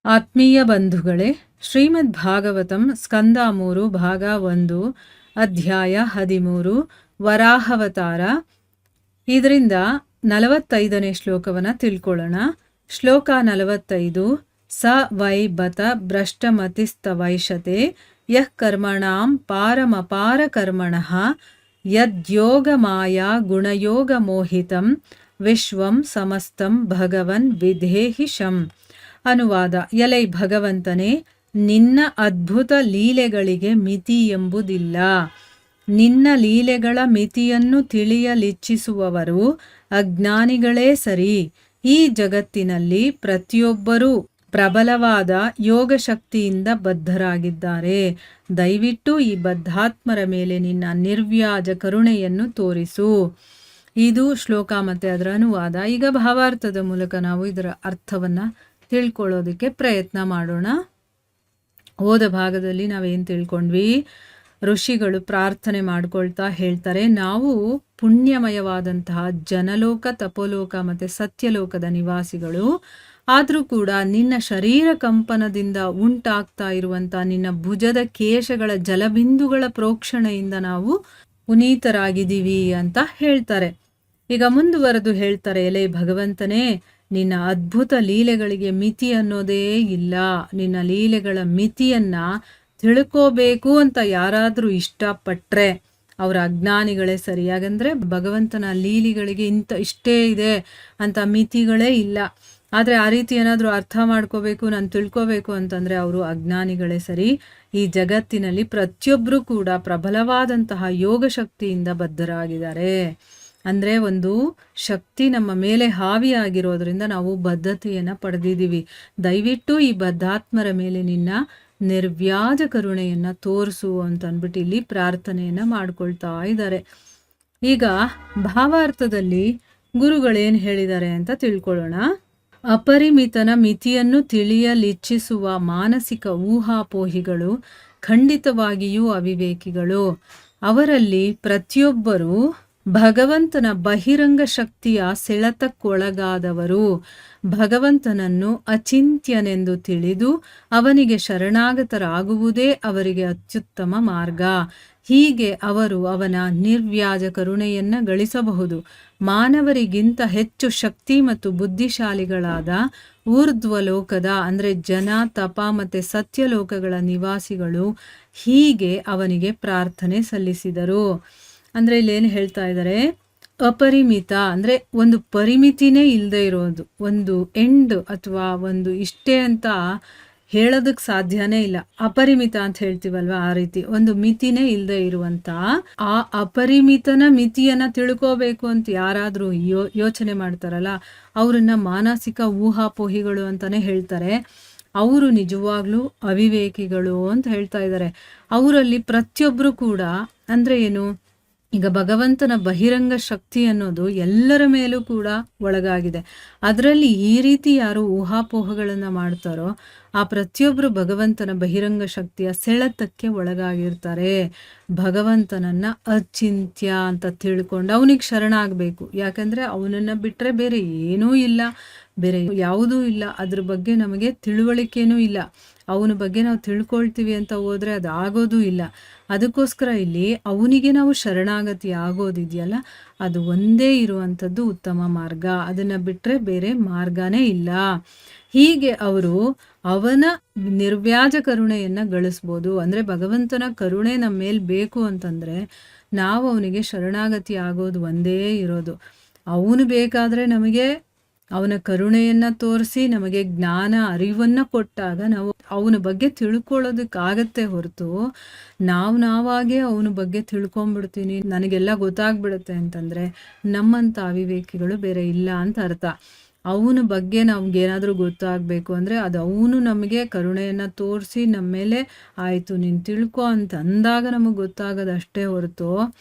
ಆತ್ಮೀಯ ಬಂಧುಗಳೇ, ಶ್ರೀಮದ್ ಭಾಗವತಂ ಸ್ಕಂದ 3 ಭಾಗ 1 ಅಧ್ಯಾಯ 13 ವರಾಹವತಾರ. ಇದರಿಂದ 45ನೇ ಶ್ಲೋಕವನ್ನು ತಿಳ್ಕೊಳ್ಳೋಣ. ಶ್ಲೋಕ 45. ಸ ವೈ ಬತ ಭ್ರಷ್ಟಮತಿಸ್ತವೈಷತೆ ಯಃ ಕರ್ಮಣಾಂ ಪಾರಮಪಾರ ಕರ್ಮಣಃ ಯದ್ಯೋಗ ಮಾಯಾ ಗುಣಯೋಗ ಮೋಹಿತಂ ವಿಶ್ವಂ ಸಮಸ್ತಂ ಭಗವನ್ ವಿಧೇಹಿ ಶಂ. ಅನುವಾದ. ಎಲೈ ಭಗವಂತನೇ, ನಿನ್ನ ಅದ್ಭುತ ಲೀಲೆಗಳಿಗೆ ಮಿತಿ ಎಂಬುದಿಲ್ಲ. ನಿನ್ನ ಲೀಲೆಗಳ ಮಿತಿಯನ್ನು ತಿಳಿಯಲಿಚ್ಛಿಸುವವರು ಅಜ್ಞಾನಿಗಳೇ ಸರಿ. ಈ ಜಗತ್ತಿನಲ್ಲಿ ಪ್ರತಿಯೊಬ್ಬರೂ ಪ್ರಬಲವಾದ ಯೋಗ ಶಕ್ತಿಯಿಂದ ಬದ್ಧರಾಗಿದ್ದಾರೆ. ದಯವಿಟ್ಟು ಈ ಬದ್ಧಾತ್ಮರ ಮೇಲೆ ನಿನ್ನ ನಿರ್ವ್ಯಾಜ ಕರುಣೆಯನ್ನು ತೋರಿಸು. ಇದು ಶ್ಲೋಕ ಮತ್ತು ಅದರ ಅನುವಾದ. ಈಗ ಭಾವಾರ್ಥದ ಮೂಲಕ ನಾವು ಇದರ ಅರ್ಥವನ್ನು ತಿಳ್ಕೊಳ್ಳೋದಕ್ಕೆ ಪ್ರಯತ್ನ ಮಾಡೋಣ. ಹೋದ ಭಾಗದಲ್ಲಿ ನಾವೇನು ತಿಳ್ಕೊಂಡ್ವಿ? ಋಷಿಗಳು ಪ್ರಾರ್ಥನೆ ಮಾಡ್ಕೊಳ್ತಾ ಹೇಳ್ತಾರೆ, ನಾವು ಪುಣ್ಯಮಯವಾದಂತಹ ಜನಲೋಕ, ತಪೋಲೋಕ ಮತ್ತು ಸತ್ಯಲೋಕದ ನಿವಾಸಿಗಳು. ಆದರೂ ಕೂಡ ನಿನ್ನ ಶರೀರ ಕಂಪನದಿಂದ ಉಂಟಾಗ್ತಾ ಇರುವಂಥ ನಿನ್ನ ಭುಜದ ಕೇಶಗಳ ಜಲಬಿಂದುಗಳ ಪ್ರೋಕ್ಷಣೆಯಿಂದ ನಾವು ಪುನೀತರಾಗಿದ್ದೀವಿ ಅಂತ ಹೇಳ್ತಾರೆ. ಈಗ ಮುಂದುವರೆದು ಹೇಳ್ತಾರೆ, ಎಲೆ ಭಗವಂತನೇ, ನಿನ್ನ ಅದ್ಭುತ ಲೀಲೆಗಳಿಗೆ ಮಿತಿ ಅನ್ನೋದೇ ಇಲ್ಲ. ನಿನ್ನ ಲೀಲೆಗಳ ಮಿತಿಯನ್ನ ತಿಳ್ಕೋಬೇಕು ಅಂತ ಯಾರಾದರೂ ಇಷ್ಟಪಟ್ಟರೆ ಅವರ ಅಜ್ಞಾನಿಗಳೇ ಸರಿ. ಯಾಕಂದರೆ ಭಗವಂತನ ಲೀಲೆಗಳಿಗೆ ಇಷ್ಟೇ ಇದೆ ಅಂತ ಮಿತಿಗಳೇ ಇಲ್ಲ. ಆದರೆ ಆ ರೀತಿ ಏನಾದರೂ ಅರ್ಥ ಮಾಡ್ಕೋಬೇಕು, ನಾನು ತಿಳ್ಕೋಬೇಕು ಅಂತಂದರೆ ಅವರು ಅಜ್ಞಾನಿಗಳೇ ಸರಿ. ಈ ಜಗತ್ತಿನಲ್ಲಿ ಪ್ರತಿಯೊಬ್ಬರೂ ಕೂಡ ಪ್ರಬಲವಾದಂತಹ ಯೋಗ ಶಕ್ತಿಯಿಂದ ಬದ್ಧರಾಗಿದ್ದಾರೆ. ಅಂದರೆ ಒಂದು ಶಕ್ತಿ ನಮ್ಮ ಮೇಲೆ ಹಾವಿಯಾಗಿರೋದ್ರಿಂದ ನಾವು ಬದ್ಧತೆಯನ್ನು ಪಡೆದಿದ್ದೀವಿ. ದಯವಿಟ್ಟು ಈ ಬದ್ಧಾತ್ಮರ ಮೇಲೆ ನಿನ್ನ ನಿರ್ವ್ಯಾಜ ಕರುಣೆಯನ್ನು ತೋರಿಸು ಅಂತ ಅಂದ್ಬಿಟ್ಟು ಇಲ್ಲಿ ಪ್ರಾರ್ಥನೆಯನ್ನು ಮಾಡ್ಕೊಳ್ತಾ ಇದ್ದಾರೆ. ಈಗ ಭಾವಾರ್ಥದಲ್ಲಿ ಗುರುಗಳೇನು ಹೇಳಿದ್ದಾರೆ ಅಂತ ತಿಳ್ಕೊಳ್ಳೋಣ. ಅಪರಿಮಿತನ ಮಿತಿಯನ್ನು ತಿಳಿಯಲಿಚ್ಛಿಸುವ ಮಾನಸಿಕ ಊಹಾಪೋಹಿಗಳು ಖಂಡಿತವಾಗಿಯೂ ಅವಿವೇಕಿಗಳು. ಅವರಲ್ಲಿ ಪ್ರತಿಯೊಬ್ಬರೂ ಭಗವಂತನ ಬಹಿರಂಗ ಶಕ್ತಿಯ ಸೆಳೆತಕ್ಕೊಳಗಾದವರು. ಭಗವಂತನನ್ನು ಅಚಿಂತ್ಯನೆಂದು ತಿಳಿದು ಅವನಿಗೆ ಶರಣಾಗತರಾಗುವುದೇ ಅವರಿಗೆ ಅತ್ಯುತ್ತಮ ಮಾರ್ಗ. ಹೀಗೆ ಅವರು ಅವನ ನಿರ್ವ್ಯಾಜ ಕರುಣೆಯನ್ನು ಗಳಿಸಬಹುದು. ಮಾನವರಿಗಿಂತ ಹೆಚ್ಚು ಶಕ್ತಿ ಮತ್ತು ಬುದ್ಧಿಶಾಲಿಗಳಾದ ಊರ್ಧ್ವಲೋಕದ ಅಂದರೆ ಜನ, ತಪ ಮತ್ತು ಸತ್ಯಲೋಕಗಳ ನಿವಾಸಿಗಳು ಹೀಗೆ ಅವನಿಗೆ ಪ್ರಾರ್ಥನೆ ಸಲ್ಲಿಸಿದರು. ಅಂದರೆ ಇಲ್ಲೇನು ಹೇಳ್ತಾ ಇದ್ದಾರೆ? ಅಪರಿಮಿತ ಅಂದರೆ ಒಂದು ಪರಿಮಿತಿನೇ ಇಲ್ಲದೆ ಇರೋದು, ಒಂದು ಎಂಡ್ ಅಥವಾ ಒಂದು ಇಷ್ಟೇ ಅಂತ ಹೇಳೋದಕ್ಕೆ ಸಾಧ್ಯನೇ ಇಲ್ಲ. ಅಪರಿಮಿತ ಅಂತ ಹೇಳ್ತೀವಲ್ವ, ಆ ರೀತಿ ಒಂದು ಮಿತಿನೇ ಇಲ್ಲದೆ ಇರುವಂತ ಆ ಅಪರಿಮಿತನ ಮಿತಿಯನ್ನ ತಿಳ್ಕೋಬೇಕು ಅಂತ ಯಾರಾದರೂ ಯೋಚನೆ ಮಾಡ್ತಾರಲ್ಲ, ಅವರನ್ನ ಮಾನಸಿಕ ಊಹಾಪೋಹಿಗಳು ಅಂತಾನೆ ಹೇಳ್ತಾರೆ. ಅವರು ನಿಜವಾಗ್ಲೂ ಅವಿವೇಕಿಗಳು ಅಂತ ಹೇಳ್ತಾ ಇದ್ದಾರೆ. ಅವರಲ್ಲಿ ಪ್ರತಿಯೊಬ್ಬರು ಕೂಡ ಅಂದರೆ ಏನು? ಈಗ ಭಗವಂತನ ಬಹಿರಂಗ ಶಕ್ತಿ ಅನ್ನೋದು ಎಲ್ಲರ ಮೇಲೂ ಕೂಡ ಒಳಗಾಗಿದೆ. ಅದರಲ್ಲಿ ಈ ರೀತಿ ಯಾರು ಊಹಾಪೋಹಗಳನ್ನು ಮಾಡ್ತಾರೋ ಆ ಪ್ರತಿಯೊಬ್ಬರು ಭಗವಂತನ ಬಹಿರಂಗ ಶಕ್ತಿಯ ಸೆಳೆತಕ್ಕೆ ಒಳಗಾಗಿರ್ತಾರೆ. ಭಗವಂತನನ್ನ ಅಚಿಂತ್ಯ ಅಂತ ತಿಳ್ಕೊಂಡು ಅವನಿಗೆ ಶರಣಾಗಬೇಕು. ಯಾಕಂದರೆ ಅವನನ್ನು ಬಿಟ್ಟರೆ ಬೇರೆ ಏನೂ ಇಲ್ಲ, ಬೇರೆ ಯಾವುದೂ ಇಲ್ಲ. ಅದ್ರ ಬಗ್ಗೆ ನಮಗೆ ತಿಳುವಳಿಕೆನೂ ಇಲ್ಲ. ಅವನ ಬಗ್ಗೆ ನಾವು ತಿಳ್ಕೊಳ್ತೀವಿ ಅಂತ ಹೋದರೆ ಅದು ಆಗೋದೂ ಇಲ್ಲ. ಅದಕ್ಕೋಸ್ಕರ ಇಲ್ಲಿ ಅವನಿಗೆ ನಾವು ಶರಣಾಗತಿ ಆಗೋದಿದೆಯಲ್ಲ, ಅದು ಒಂದೇ ಇರುವಂಥದ್ದು ಉತ್ತಮ ಮಾರ್ಗ. ಅದನ್ನು ಬಿಟ್ಟರೆ ಬೇರೆ ಮಾರ್ಗನೇ ಇಲ್ಲ. ಹೀಗೆ ಅವರು ಅವನ ನಿರ್ವ್ಯಾಜ ಕರುಣೆಯನ್ನು ಗಳಿಸ್ಬೋದು. ಅಂದರೆ ಭಗವಂತನ ಕರುಣೆ ನಮ್ಮ ಮೇಲೆ ಬೇಕು ಅಂತಂದರೆ ನಾವು ಅವನಿಗೆ ಶರಣಾಗತಿ ಆಗೋದು ಒಂದೇ ಇರೋದು. ಅವನು ಬೇಕಾದರೆ ನಮಗೆ ಅವನ ಕರುಣೆಯನ್ನು ತೋರಿಸಿ ನಮಗೆ ಜ್ಞಾನ ಅರಿವನ್ನು ಕೊಟ್ಟಾಗ ನಾವು ಅವನ ಬಗ್ಗೆ ತಿಳ್ಕೊಳ್ಳೋದಕ್ಕಾಗತ್ತೆ ಹೊರತು ನಾವಾಗೇ ಅವನ ಬಗ್ಗೆ ತಿಳ್ಕೊಂಬಿಡ್ತೀನಿ, ನನಗೆಲ್ಲ ಗೊತ್ತಾಗ್ಬಿಡುತ್ತೆ ಅಂತಂದರೆ ನಮ್ಮಂಥ ಅವಿವೇಕಿಗಳು ಬೇರೆ ಇಲ್ಲ ಅಂತ ಅರ್ಥ. ಅವನ ಬಗ್ಗೆ ನಮಗೇನಾದರೂ ಗೊತ್ತಾಗಬೇಕು ಅಂದರೆ ಅದು ಅವನು ನಮಗೆ ಕರುಣೆಯನ್ನು ತೋರಿಸಿ ನಮ್ಮ ಮೇಲೆ ಆಯಿತು ನೀನು ತಿಳ್ಕೊ ಅಂತ ಅಂದಾಗ ನಮಗೆ ಗೊತ್ತಾಗೋದು ಅಷ್ಟೇ ಹೊರತು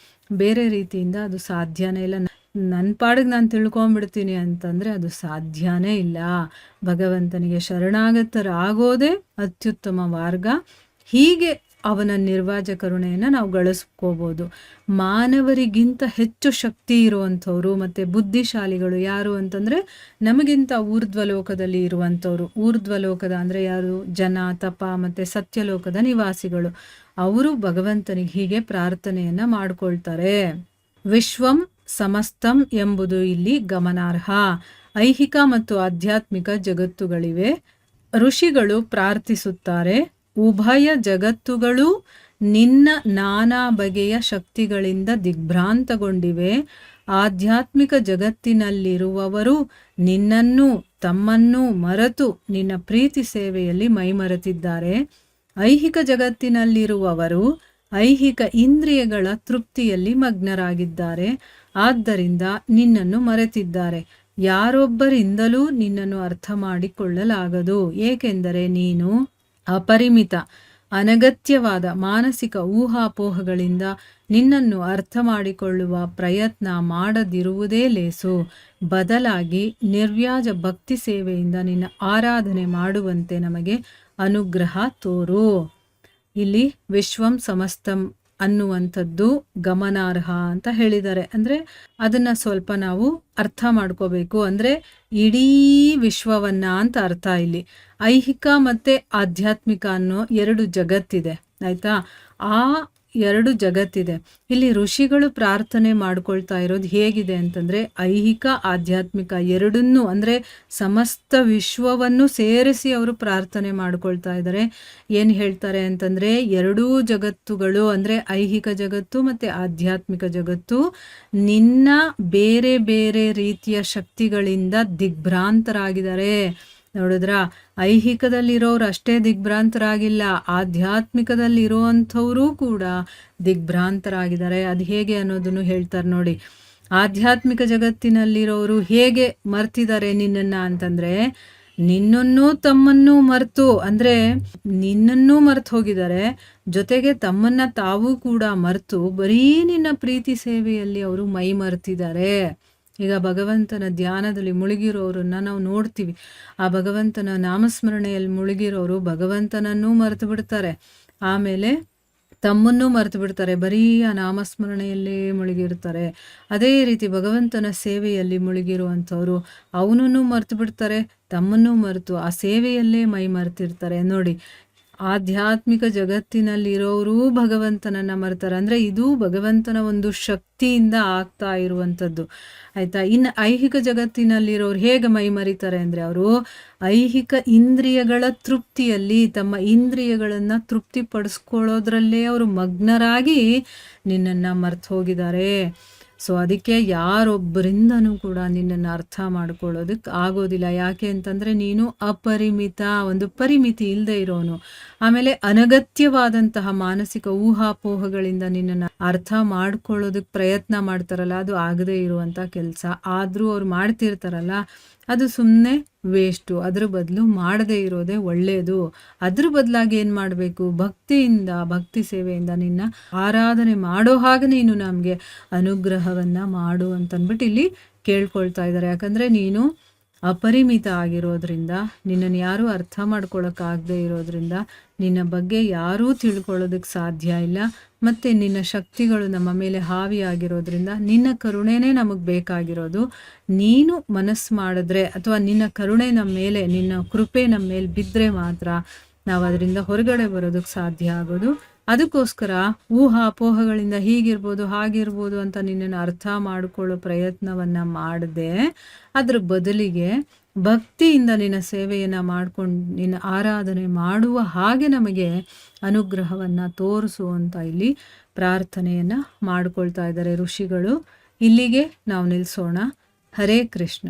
ಬೇರೆ ರೀತಿಯಿಂದ ಅದು ಸಾಧ್ಯನೇ ಇಲ್ಲ. ನನ್ನ ಪಾಡಿಗೆ ನಾನು ತಿಳ್ಕೊಂಬಿಡ್ತೀನಿ ಅಂತಂದರೆ ಅದು ಸಾಧ್ಯನೇ ಇಲ್ಲ. ಭಗವಂತನಿಗೆ ಶರಣಾಗತರಾಗೋದೇ ಅತ್ಯುತ್ತಮ ಮಾರ್ಗ. ಹೀಗೆ ಅವನ ನಿರ್ವಾಜ ಕರುಣೆಯನ್ನು ನಾವು ಗಳಿಸ್ಕೋಬೋದು. ಮಾನವರಿಗಿಂತ ಹೆಚ್ಚು ಶಕ್ತಿ ಇರುವಂಥವ್ರು ಮತ್ತು ಬುದ್ಧಿಶಾಲಿಗಳು ಯಾರು ಅಂತಂದರೆ ನಮಗಿಂತ ಊರ್ಧ್ವಲೋಕದಲ್ಲಿ ಇರುವಂಥವ್ರು. ಊರ್ಧ್ವಲೋಕದ ಅಂದರೆ ಯಾರು? ಜನ, ತಪ ಮತ್ತು ಸತ್ಯಲೋಕದ ನಿವಾಸಿಗಳು. ಅವರು ಭಗವಂತನಿಗೆ ಹೀಗೆ ಪ್ರಾರ್ಥನೆಯನ್ನು ಮಾಡ್ಕೊಳ್ತಾರೆ. ವಿಶ್ವಂ ಸಮಸ್ತಂ ಎಂಬುದು ಇಲ್ಲಿ ಗಮನಾರ್ಹ. ಐಹಿಕ ಮತ್ತು ಆಧ್ಯಾತ್ಮಿಕ ಜಗತ್ತುಗಳಿವೆ. ಋಷಿಗಳು ಪ್ರಾರ್ಥಿಸುತ್ತಾರೆ, ಉಭಯ ಜಗತ್ತುಗಳು ನಿನ್ನ ನಾನಾ ಬಗೆಯ ಶಕ್ತಿಗಳಿಂದ ದಿಗ್ಭ್ರಾಂತಗೊಂಡಿವೆ. ಆಧ್ಯಾತ್ಮಿಕ ಜಗತ್ತಿನಲ್ಲಿರುವವರು ನಿನ್ನನ್ನು ತಮ್ಮನ್ನು ಮರೆತು ನಿನ್ನ ಪ್ರೀತಿ ಸೇವೆಯಲ್ಲಿ ಮೈಮರೆತಿದ್ದಾರೆ. ಐಹಿಕ ಜಗತ್ತಿನಲ್ಲಿರುವವರು ಐಹಿಕ ಇಂದ್ರಿಯಗಳ ತೃಪ್ತಿಯಲ್ಲಿ ಮಗ್ನರಾಗಿದ್ದಾರೆ. ಆದ್ದರಿಂದ ನಿನ್ನನ್ನು ಮರೆತಿದ್ದಾರೆ. ಯಾರೊಬ್ಬರಿಂದಲೂ ನಿನ್ನನ್ನು ಅರ್ಥ ಮಾಡಿಕೊಳ್ಳಲಾಗದು, ಏಕೆಂದರೆ ನೀನು ಅಪರಿಮಿತ, ಅನಗತ್ಯವಾದ ಮಾನಸಿಕ ಊಹಾಪೋಹಗಳಿಂದ ನಿನ್ನನ್ನು ಅರ್ಥ ಮಾಡಿಕೊಳ್ಳುವ ಪ್ರಯತ್ನ ಮಾಡದಿರುವುದೇ ಲೇಸು. ಬದಲಾಗಿ ನಿರ್ವ್ಯಾಜ ಭಕ್ತಿ ಸೇವೆಯಿಂದ ನಿನ್ನ ಆರಾಧನೆ ಮಾಡುವಂತೆ ನಮಗೆ ಅನುಗ್ರಹ ತೋರು. ಇಲ್ಲಿ ವಿಶ್ವಂ ಸಮಸ್ತಂ ಅನ್ನುವಂಥದ್ದು ಗಮನಾರ್ಹ ಅಂತ ಹೇಳಿದ್ದಾರೆ. ಅಂದರೆ ಅದನ್ನು ಸ್ವಲ್ಪ ನಾವು ಅರ್ಥ ಮಾಡ್ಕೋಬೇಕು. ಅಂದರೆ ಇಡೀ ವಿಶ್ವವನ್ನ ಅಂತ ಅರ್ಥ. ಇಲ್ಲಿ ಐಹಿಕ ಮತ್ತು ಆಧ್ಯಾತ್ಮಿಕ ಅನ್ನೋ 2 ಜಗತ್ತಿದೆ, ಆಯಿತಾ? ಆ 2 ಜಗತ್ತಿದೆ. ಇಲ್ಲಿ ಋಷಿಗಳು ಪ್ರಾರ್ಥನೆ ಮಾಡ್ಕೊಳ್ತಾ ಇರೋದು ಹೇಗಿದೆ ಅಂತಂದರೆ ಐಹಿಕ ಆಧ್ಯಾತ್ಮಿಕ ಎರಡನ್ನೂ, ಅಂದರೆ ಸಮಸ್ತ ವಿಶ್ವವನ್ನು ಸೇರಿಸಿ ಅವರು ಪ್ರಾರ್ಥನೆ ಮಾಡ್ಕೊಳ್ತಾ ಇದ್ದಾರೆ. ಏನು ಹೇಳ್ತಾರೆ ಅಂತಂದರೆ ಎರಡೂ ಜಗತ್ತುಗಳು, ಅಂದರೆ ಐಹಿಕ ಜಗತ್ತು ಮತ್ತು ಆಧ್ಯಾತ್ಮಿಕ ಜಗತ್ತು ನಿನ್ನ ಬೇರೆ ಬೇರೆ ರೀತಿಯ ಶಕ್ತಿಗಳಿಂದ ದಿಗ್ಭ್ರಾಂತರಾಗಿದ್ದಾರೆ. ನೋಡಿದ್ರ, ಐಹಿಕದಲ್ಲಿರೋರು ಅಷ್ಟೇ ದಿಗ್ಭ್ರಾಂತರಾಗಿಲ್ಲ, ಆಧ್ಯಾತ್ಮಿಕದಲ್ಲಿರುವಂಥವರು ಕೂಡ ದಿಗ್ಭ್ರಾಂತರಾಗಿದ್ದಾರೆ. ಅದು ಹೇಗೆ ಅನ್ನೋದನ್ನು ಹೇಳ್ತಾರೆ ನೋಡಿ. ಆಧ್ಯಾತ್ಮಿಕ ಜಗತ್ತಿನಲ್ಲಿರೋರು ಹೇಗೆ ಮರ್ತಿದ್ದಾರೆ ನಿನ್ನನ್ನು ಅಂತಂದರೆ, ನಿನ್ನನ್ನು ತಮ್ಮನ್ನು ಮರೆತು, ಅಂದರೆ ನಿನ್ನನ್ನೂ ಮರೆತು ಹೋಗಿದ್ದಾರೆ, ಜೊತೆಗೆ ತಮ್ಮನ್ನು ತಾವೂ ಕೂಡ ಮರೆತು ಬರೀ ನಿನ್ನ ಪ್ರೀತಿ ಸೇವೆಯಲ್ಲಿ ಅವರು ಮೈ ಮರೆತಿದ್ದಾರೆ. ಈಗ ಭಗವಂತನ ಧ್ಯಾನದಲ್ಲಿ ಮುಳುಗಿರೋರನ್ನ ನಾವು ನೋಡ್ತೀವಿ. ಆ ಭಗವಂತನ ನಾಮಸ್ಮರಣೆಯಲ್ಲಿ ಮುಳುಗಿರೋರು ಭಗವಂತನನ್ನೂ ಮರೆತು ಬಿಡ್ತಾರೆ, ಆಮೇಲೆ ತಮ್ಮನ್ನೂ ಮರೆತು ಬಿಡ್ತಾರೆ, ಬರೀ ಆ ನಾಮಸ್ಮರಣೆಯಲ್ಲೇ ಮುಳುಗಿರ್ತಾರೆ. ಅದೇ ರೀತಿ ಭಗವಂತನ ಸೇವೆಯಲ್ಲಿ ಮುಳುಗಿರುವಂಥವ್ರು ಅವನನ್ನು ಮರೆತು ಬಿಡ್ತಾರೆ, ತಮ್ಮನ್ನೂ ಮರೆತು ಆ ಸೇವೆಯಲ್ಲೇ ಮೈ ಮರೆತಿರ್ತಾರೆ. ನೋಡಿ, ಆಧ್ಯಾತ್ಮಿಕ ಜಗತ್ತಿನಲ್ಲಿರೋರು ಭಗವಂತನನ್ನು ಮರೆತಾರೆ. ಅಂದರೆ ಇದು ಭಗವಂತನ ಒಂದು ಶಕ್ತಿಯಿಂದ ಆಗ್ತಾ ಇರುವಂಥದ್ದು, ಆಯಿತಾ? ಇನ್ನು ಐಹಿಕ ಜಗತ್ತಿನಲ್ಲಿರೋರು ಹೇಗೆ ಮೈ ಮರಿತಾರೆ ಅಂದರೆ, ಅವರು ಐಹಿಕ ಇಂದ್ರಿಯಗಳ ತೃಪ್ತಿಯಲ್ಲಿ, ತಮ್ಮ ಇಂದ್ರಿಯಗಳನ್ನು ತೃಪ್ತಿಪಡಿಸ್ಕೊಳ್ಳೋದ್ರಲ್ಲೇ ಅವರು ಮಗ್ನರಾಗಿ ನಿನ್ನನ್ನು ಮರೆತು ಹೋಗಿದ್ದಾರೆ. ಸೊ ಅದಕ್ಕೆ ಯಾರೊಬ್ಬರಿಂದನೂ ಕೂಡ ನಿನ್ನನ್ನು ಅರ್ಥ ಮಾಡ್ಕೊಳ್ಳೋದಕ್ಕೆ ಆಗೋದಿಲ್ಲ. ಯಾಕೆ ಅಂತಂದರೆ ನೀನು ಅಪರಿಮಿತ, ಒಂದು ಪರಿಮಿತಿ ಇಲ್ಲದೆ ಇರೋನು. ಆಮೇಲೆ ಅನಗತ್ಯವಾದಂತಹ ಮಾನಸಿಕ ಊಹಾಪೋಹಗಳಿಂದ ನಿನ್ನನ್ನು ಅರ್ಥ ಮಾಡ್ಕೊಳ್ಳೋದಕ್ಕೆ ಪ್ರಯತ್ನ ಮಾಡ್ತಾರಲ್ಲ, ಅದು ಆಗದೇ ಇರುವಂಥ ಕೆಲಸ. ಆದರೂ ಅವ್ರು ಮಾಡ್ತಿರ್ತಾರಲ್ಲ, ಅದು ಸುಮ್ಮನೆ ವೇಸ್ಟು. ಅದ್ರ ಬದಲು ಮಾಡದೇ ಇರೋದೇ ಒಳ್ಳೆಯದು. ಅದ್ರ ಬದಲಾಗಿ ಏನು ಮಾಡಬೇಕು? ಭಕ್ತಿಯಿಂದ, ಭಕ್ತಿ ಸೇವೆಯಿಂದ ನಿನ್ನ ಆರಾಧನೆ ಮಾಡೋ ಹಾಗೆ ನೀನು ನಮಗೆ ಅನುಗ್ರಹವನ್ನು ಮಾಡು ಅಂತಂದ್ಬಿಟ್ಟು ಇಲ್ಲಿ ಕೇಳ್ಕೊಳ್ತಾ ಇದ್ದಾರೆ. ಯಾಕಂದರೆ ನೀನು ಅಪರಿಮಿತ ಆಗಿರೋದ್ರಿಂದ, ನಿನ್ನನ್ನು ಯಾರೂ ಅರ್ಥ ಮಾಡ್ಕೊಳ್ಳೋಕ್ಕಾಗದೇ ಇರೋದ್ರಿಂದ, ನಿನ್ನ ಬಗ್ಗೆ ಯಾರೂ ತಿಳ್ಕೊಳ್ಳೋದಕ್ಕೆ ಸಾಧ್ಯ ಇಲ್ಲ. ಮತ್ತು ನಿನ್ನ ಶಕ್ತಿಗಳು ನಮ್ಮ ಮೇಲೆ ಹಾವಿಯಾಗಿರೋದ್ರಿಂದ ನಿನ್ನ ಕರುಣೆನೇ ನಮಗೆ ಬೇಕಾಗಿರೋದು. ನೀನು ಮನಸ್ಸು ಮಾಡಿದ್ರೆ, ಅಥವಾ ನಿನ್ನ ಕರುಣೆ ನಮ್ಮ ಮೇಲೆ, ನಿನ್ನ ಕೃಪೆ ನಮ್ಮ ಮೇಲೆ ಬಿದ್ದರೆ ಮಾತ್ರ ನಾವು ಅದರಿಂದ ಹೊರಗಡೆ ಬರೋದಕ್ಕೆ ಸಾಧ್ಯ ಆಗೋದು. ಅದಕ್ಕೋಸ್ಕರ ಊಹಾಪೋಹಗಳಿಂದ ಹೀಗಿರ್ಬೋದು ಹಾಗಿರ್ಬೋದು ಅಂತ ನಿನ್ನನ್ನು ಅರ್ಥ ಮಾಡಿಕೊಳ್ಳೋ ಪ್ರಯತ್ನವನ್ನು ಮಾಡದೆ, ಅದ್ರ ಬದಲಿಗೆ ಭಕ್ತಿಯಿಂದ ನಿನ್ನ ಸೇವೆಯನ್ನು ಮಾಡ್ಕೊಂಡು ನಿನ್ನ ಆರಾಧನೆ ಮಾಡುವ ಹಾಗೆ ನಮಗೆ ಅನುಗ್ರಹವನ್ನು ತೋರಿಸು ಅಂತ ಇಲ್ಲಿ ಪ್ರಾರ್ಥನೆಯನ್ನು ಮಾಡ್ಕೊಳ್ತಾ ಇದ್ದಾರೆ ಋಷಿಗಳು. ಇಲ್ಲಿಗೆ ನಾವು ನಿಲ್ಲಿಸೋಣ. ಹರೇ ಕೃಷ್ಣ.